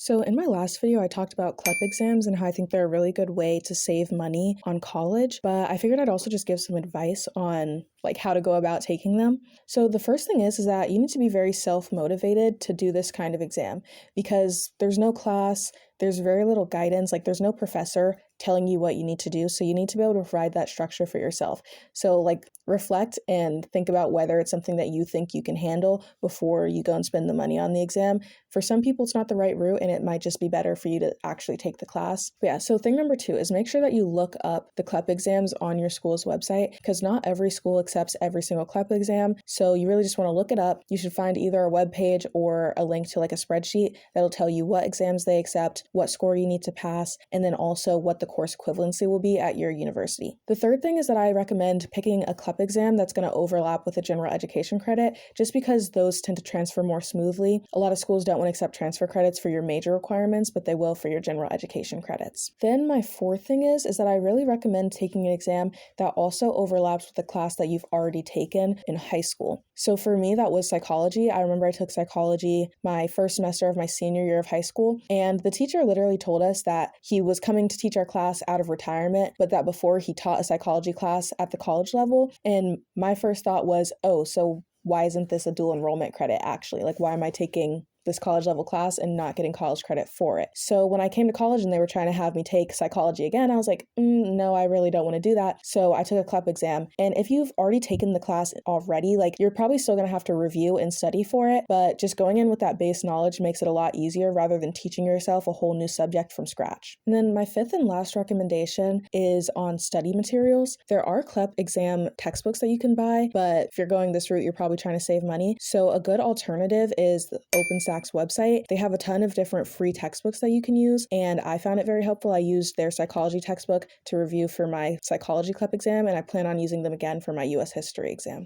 So in my last video, I talked about CLEP exams and how I think they're a really good way to save money on college, but I figured I'd also just give some advice on how to go about taking them. So the first thing is that you need to be very self-motivated to do this kind of exam because there's no class, there's very little guidance, there's no professor telling you what you need to do. So you need to be able to provide that structure for yourself. So reflect and think about whether it's something that you think you can handle before you go and spend the money on the exam. For some people, it's not the right route and it might just be better for you to actually take the class. But yeah, so thing number 2 is make sure that you look up the CLEP exams on your school's website because not every school accepts every single CLEP exam. So you really just want to look it up. You should find either a web page or a link to a spreadsheet that'll tell you what exams they accept, what score you need to pass, and then also what the course equivalency will be at your university. The third thing is that I recommend picking a CLEP exam that's going to overlap with a general education credit just because those tend to transfer more smoothly. A lot of schools don't want to accept transfer credits for your major requirements, but they will for your general education credits. Then my fourth thing is that I really recommend taking an exam that also overlaps with the class that you've already taken in high school. So for me, that was psychology. I remember I took psychology my first semester of my senior year of high school, and the teacher literally told us that he was coming to teach our class out of retirement, but that before he taught a psychology class at the college level. And my first thought was, oh, so why isn't this a dual enrollment credit actually? Why am I taking this college level class and not getting college credit for it? So when I came to college and they were trying to have me take psychology again, I was like, no, I really don't want to do that. So I took a CLEP exam. And if you've already taken the class already, you're probably still going to have to review and study for it, but just going in with that base knowledge makes it a lot easier rather than teaching yourself a whole new subject from scratch. And then my fifth and last recommendation is on study materials. There are CLEP exam textbooks that you can buy, but if you're going this route, you're probably trying to save money. So a good alternative is the OpenStax website. They have a ton of different free textbooks that you can use, and I found it very helpful. I used their psychology textbook to review for my psychology CLEP exam, and I plan on using them again for my US history exam.